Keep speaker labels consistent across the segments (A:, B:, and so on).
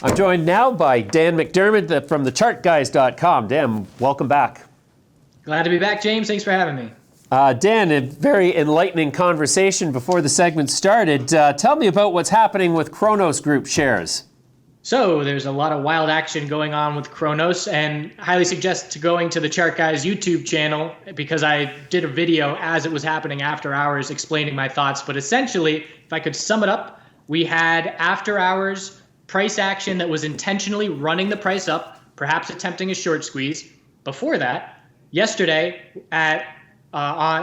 A: I'm joined now by Dan McDermott from thechartguys.com. Dan, welcome back.
B: Glad to be back, James. Thanks for having me.
A: Dan, a very enlightening conversation before the segment started. Tell me about what's happening with Cronos Group shares.
B: So there's a lot of wild action going on with Cronos, and highly suggest going to the Chart Guys YouTube channel because I did a video as it was happening after hours explaining my thoughts. But essentially, if I could sum it up, we had after hours price action that was intentionally running the price up, perhaps attempting a short squeeze. Before that, yesterday at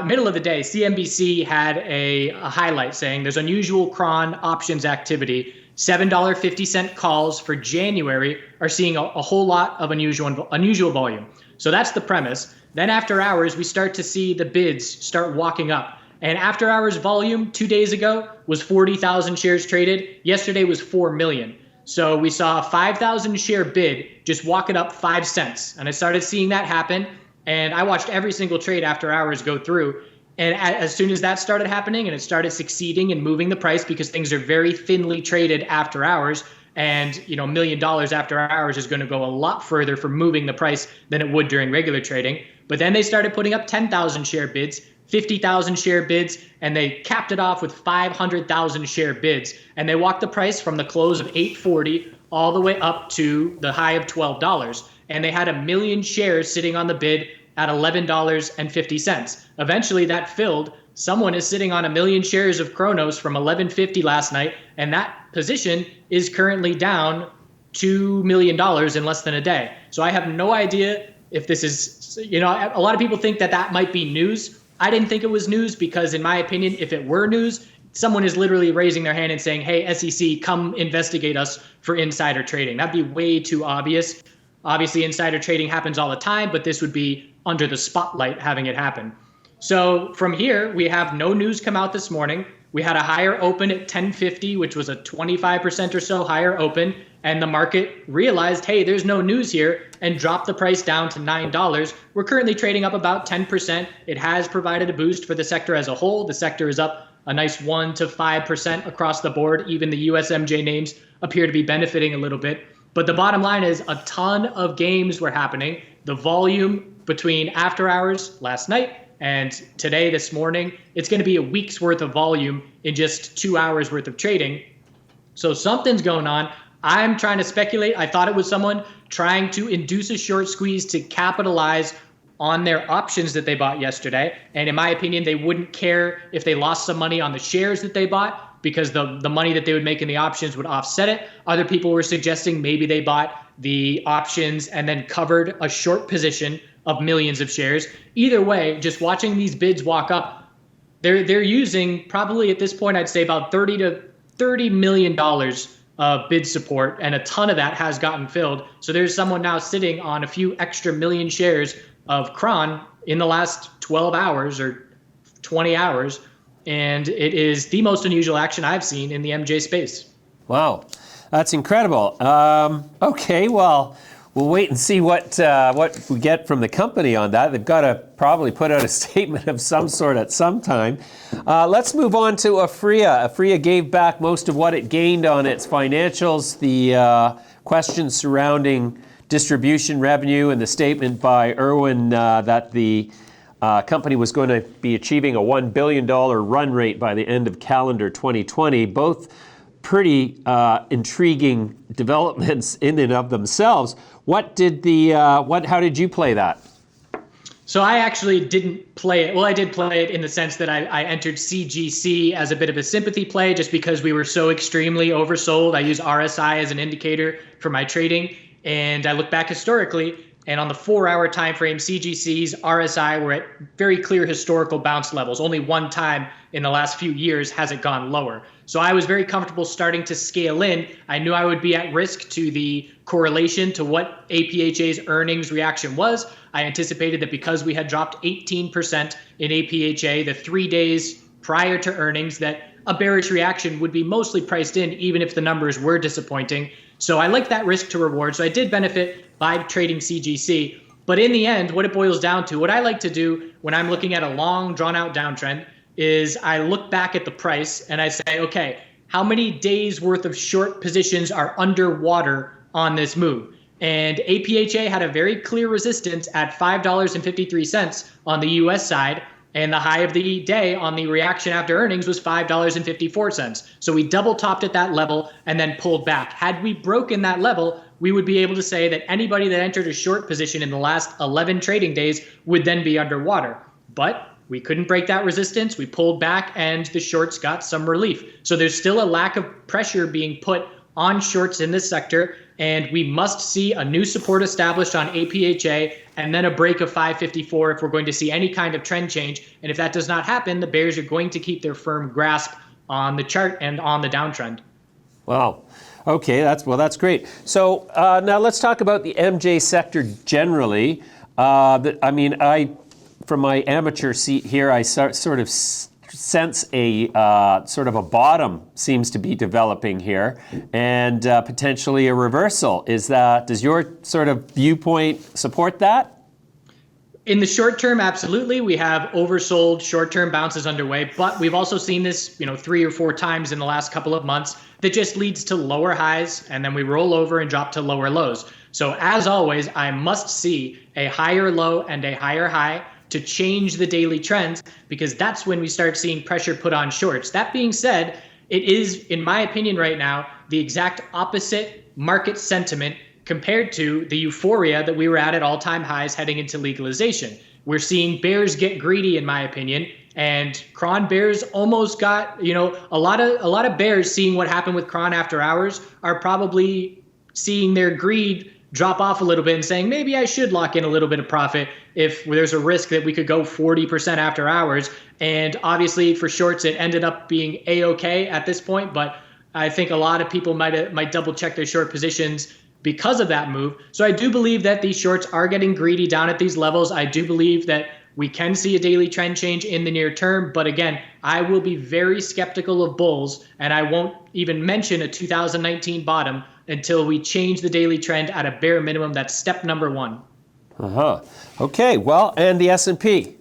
B: middle of the day, CNBC had a highlight saying there's unusual CRON options activity. $7.50 calls for January are seeing a whole lot of unusual volume. So that's the premise. Then after hours, we start to see the bids start walking up. And after hours volume 2 days ago was 40,000 shares traded. Yesterday was 4 million. So we saw a 5,000 share bid just walk it up 5 cents. And I started seeing that happen. And I watched every single trade after hours go through. And as soon as that started happening and it started succeeding and moving the price because things are very thinly traded after hours, and $1 million after hours is going to go a lot further for moving the price than it would during regular trading. But then they started putting up 10,000 share bids, 50,000 share bids, and they capped it off with 500,000 share bids. And they walked the price from the close of $8.40 all the way up to the high of $12. And they had 1 million shares sitting on the bid at $11.50. Eventually that filled. Someone is sitting on 1 million shares of Cronos from $11.50 last night, and that position is currently down $2 million in less than a day. So I have no idea if this is, a lot of people think that might be news. I didn't think it was news because, in my opinion, if it were news, someone is literally raising their hand and saying, hey, SEC, come investigate us for insider trading. That'd be way too obvious. Obviously, insider trading happens all the time, but this would be under the spotlight having it happen. So from here, we have no news come out this morning. We had a higher open at 1050, which was a 25% or so higher open. And the market realized, hey, there's no news here, and dropped the price down to $9. We're currently trading up about 10%. It has provided a boost for the sector as a whole. The sector is up a nice 1 to 5% across the board. Even the USMJ names appear to be benefiting a little bit. But the bottom line is a ton of games were happening. The volume between after hours last night and today, this morning, it's going to be a week's worth of volume in just 2 hours worth of trading. So something's going on. I'm trying to speculate. I thought it was someone trying to induce a short squeeze to capitalize on their options that they bought yesterday. And in my opinion, they wouldn't care if they lost some money on the shares that they bought because the money that they would make in the options would offset it. Other people were suggesting maybe they bought the options and then covered a short position of millions of shares. Either way, just watching these bids walk up, they're using probably at this point, I'd say about $30 million of bid support, and a ton of that has gotten filled. So there's someone now sitting on a few extra million shares of CRON in the last 12 hours or 20 hours. And it is the most unusual action I've seen in the MJ space.
A: Wow, that's incredible. Okay, well, we'll wait and see what we get from the company on that. They've got to probably put out a statement of some sort at some time. Let's move on to APHA. APHA gave back most of what it gained on its financials. The questions surrounding distribution revenue and the statement by Irwin that the company was going to be achieving a $1 billion run rate by the end of calendar 2020. Both pretty intriguing developments in and of themselves. How did you play that?
B: So I actually didn't play it. Well, I did play it in the sense that I entered CGC as a bit of a sympathy play just because we were so extremely oversold. I use RSI as an indicator for my trading. And I look back historically, and on the 4-hour time frame, CGC's RSI were at very clear historical bounce levels. Only one time in the last few years has it gone lower. So I was very comfortable starting to scale in. I knew I would be at risk to the correlation to what APHA's earnings reaction was. I anticipated that because we had dropped 18% in APHA the 3 days prior to earnings, that a bearish reaction would be mostly priced in, even if the numbers were disappointing. So I like that risk to reward. So I did benefit by trading CGC. But in the end, what it boils down to, what I like to do when I'm looking at a long, drawn out downtrend is I look back at the price and I say, okay, how many days worth of short positions are underwater on this move. And APHA had a very clear resistance at $5.53 on the US side. And the high of the day on the reaction after earnings was $5.54. So we double topped at that level and then pulled back. Had we broken that level, we would be able to say that anybody that entered a short position in the last 11 trading days would then be underwater. But we couldn't break that resistance. We pulled back and the shorts got some relief. So there's still a lack of pressure being put on shorts in this sector. And we must see a new support established on APHA and then a break of 554 if we're going to see any kind of trend change. And if that does not happen, the bears are going to keep their firm grasp on the chart and on the downtrend.
A: Wow. Okay, that's great. So now let's talk about the MJ sector generally. From my amateur seat here, I sort of sense a sort of a bottom seems to be developing here, and potentially a reversal. Does your sort of viewpoint support that?
B: In the short term, absolutely. We have oversold short-term bounces underway, but we've also seen this, 3 or 4 times in the last couple of months that just leads to lower highs, and then we roll over and drop to lower lows. So as always, I must see a higher low and a higher high to change the daily trends, because that's when we start seeing pressure put on shorts. That being said, it is, in my opinion right now, the exact opposite market sentiment compared to the euphoria that we were at all-time highs heading into legalization. We're seeing bears get greedy, in my opinion, and CRON bears almost got, a lot of bears seeing what happened with CRON after hours are probably seeing their greed drop off a little bit and saying, maybe I should lock in a little bit of profit if there's a risk that we could go 40% after hours. And obviously for shorts, it ended up being A-okay at this point, but I think a lot of people might double check their short positions because of that move. So I do believe that these shorts are getting greedy down at these levels. I do believe that we can see a daily trend change in the near term. But again, I will be very skeptical of bulls, and I won't even mention a 2019 bottom until we change the daily trend at a bare minimum. That's step number 1.
A: Okay, well, and the S&P?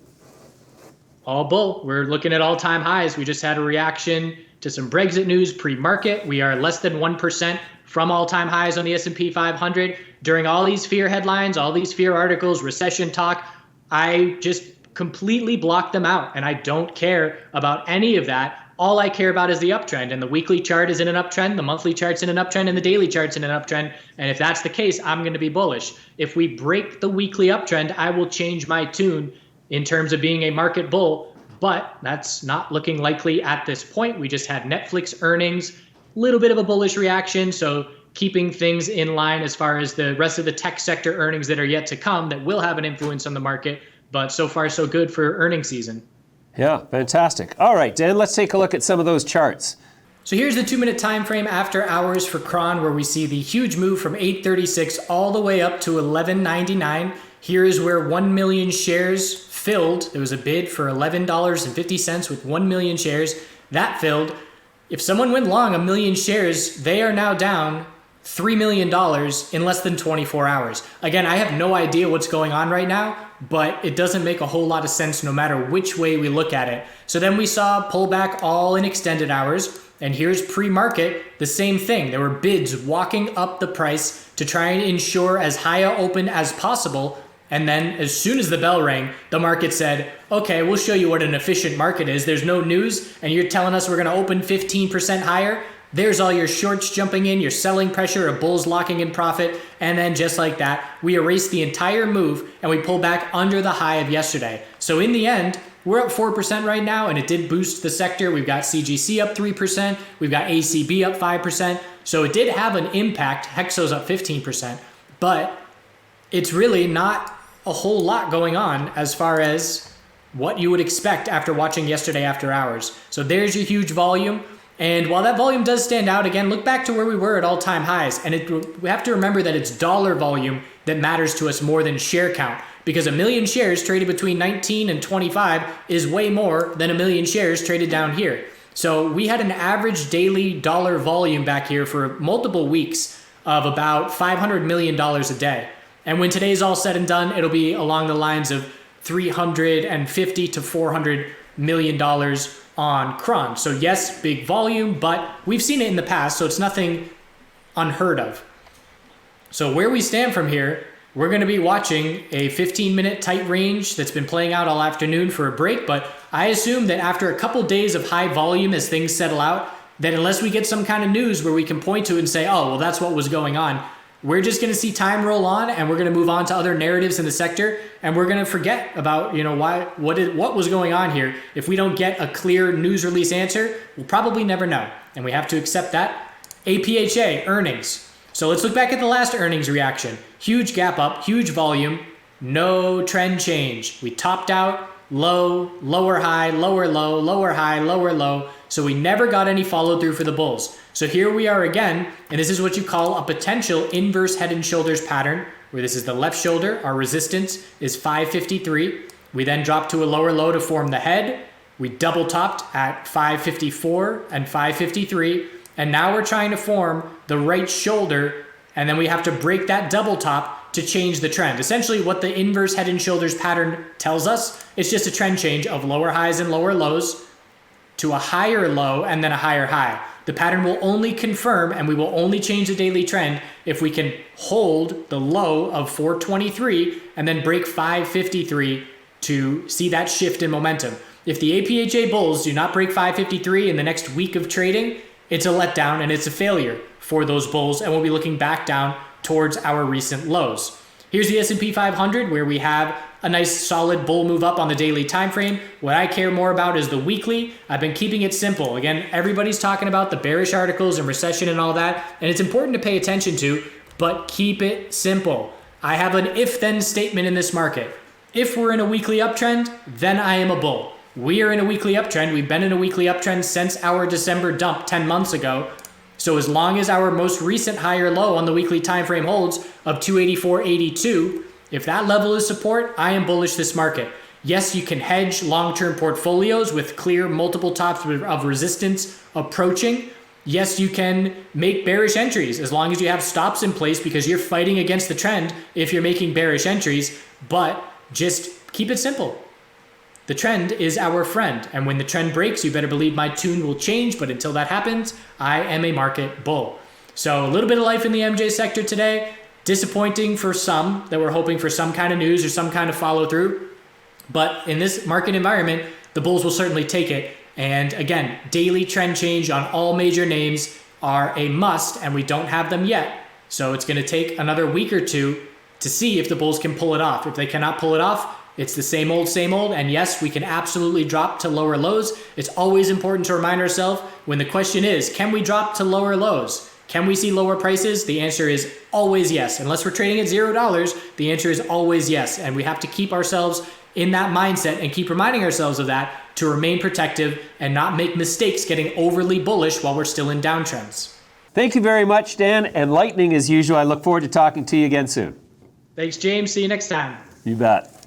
B: All bull. We're looking at all-time highs. We just had a reaction to some Brexit news pre-market. We are less than 1% from all-time highs on the S&P 500. During all these fear headlines, all these fear articles, recession talk, I just completely block them out, and I don't care about any of that. All I care about is the uptrend, and the weekly chart is in an uptrend, the monthly chart's in an uptrend, and the daily chart's in an uptrend. And if that's the case, I'm going to be bullish. If we break the weekly uptrend, I will change my tune in terms of being a market bull, but that's not looking likely at this point. We just had Netflix earnings, little bit of a bullish reaction, so keeping things in line as far as the rest of the tech sector earnings that are yet to come that will have an influence on the market. But so far, so good for earnings season.
A: Yeah, fantastic. All right, Dan, let's take a look at some of those charts.
B: So here's the 2-minute time frame after hours for CRON, where we see the huge move from 836 all the way up to 1199. Here is where 1 million shares filled. There was a bid for $11.50 with 1 million shares. That filled. If someone went long 1 million shares, they are now down $3 million in less than 24 hours. Again, I have no idea what's going on right now, but it doesn't make a whole lot of sense no matter which way we look at it. So then we saw pullback all in extended hours, and here's pre-market, the same thing. There were bids walking up the price to try and ensure as high a open as possible. And then as soon as the bell rang, the market said, okay, we'll show you what an efficient market is. There's no news, and you're telling us we're going to open 15% higher? There's all your shorts jumping in, your selling pressure, a bull's locking in profit, and then just like that, we erase the entire move and we pull back under the high of yesterday. So in the end, we're up 4% right now, and it did boost the sector. We've got CGC up 3%, we've got ACB up 5%, so it did have an impact. Hexo's up 15%, but it's really not a whole lot going on as far as what you would expect after watching yesterday after hours. So there's your huge volume. And while that volume does stand out, again, look back to where we were at all-time highs. And we have to remember that it's dollar volume that matters to us more than share count, because 1 million shares traded between 19 and 25 is way more than 1 million shares traded down here. So we had an average daily dollar volume back here for multiple weeks of about $500 million a day. And when today's all said and done, it'll be along the lines of $350 to $400 million on CRON. So yes, big volume, but we've seen it in the past, so it's nothing unheard of. So where we stand from here, we're going to be watching a 15-minute tight range that's been playing out all afternoon for a break, but I assume that after a couple days of high volume as things settle out, that unless we get some kind of news where we can point to it and say, oh, well, that's what was going on, we're just going to see time roll on, and we're going to move on to other narratives in the sector, and we're going to forget about, what was going on here. If we don't get a clear news release answer, we'll probably never know, and we have to accept that. APHA earnings. So let's look back at the last earnings reaction. Huge gap up, huge volume, no trend change. We topped out, low, lower high, lower low, lower high, lower low. So we never got any follow through for the bulls. So here we are again, and this is what you call a potential inverse head and shoulders pattern, where this is the left shoulder, our resistance is 553. We then drop to a lower low to form the head. We double topped at 554 and 553. And now we're trying to form the right shoulder, and then we have to break that double top to change the trend. Essentially what the inverse head and shoulders pattern tells us, it's just a trend change of lower highs and lower lows to a higher low and then a higher high. The pattern will only confirm, and we will only change the daily trend if we can hold the low of 423 and then break 553 to see that shift in momentum. If the APHA bulls do not break 553 in the next week of trading, it's a letdown and it's a failure for those bulls, and we'll be looking back down towards our recent lows. Here's the S&P 500, where we have a nice solid bull move up on the daily time frame. What I care more about is the weekly. I've been keeping it simple. Again, everybody's talking about the bearish articles and recession and all that, and it's important to pay attention to, but keep it simple. I have an if-then statement in this market. If we're in a weekly uptrend, then I am a bull. We are in a weekly uptrend. We've been in a weekly uptrend since our December dump 10 months ago. So as long as our most recent higher low on the weekly time frame holds of 284.82, if that level is support, I am bullish this market. Yes, you can hedge long-term portfolios with clear multiple tops of resistance approaching. Yes, you can make bearish entries as long as you have stops in place, because you're fighting against the trend if you're making bearish entries, but just keep it simple. The trend is our friend, and when the trend breaks, you better believe my tune will change, but until that happens, I am a market bull. So a little bit of life in the MJ sector today. Disappointing for some that were hoping for some kind of news or some kind of follow through, but in this market environment, the bulls will certainly take it. And again, daily trend change on all major names are a must, and we don't have them yet. So it's going to take another week or two to see if the bulls can pull it off. If they cannot pull it off, it's the same old, and yes, we can absolutely drop to lower lows. It's always important to remind ourselves when the question is, can we drop to lower lows? Can we see lower prices? The answer is always yes. Unless we're trading at $0, the answer is always yes. And we have to keep ourselves in that mindset and keep reminding ourselves of that to remain protective and not make mistakes getting overly bullish while we're still in downtrends.
A: Thank you very much, Dan. Enlightening as usual. I look forward to talking to you again soon.
B: Thanks, James. See you next time.
A: You bet.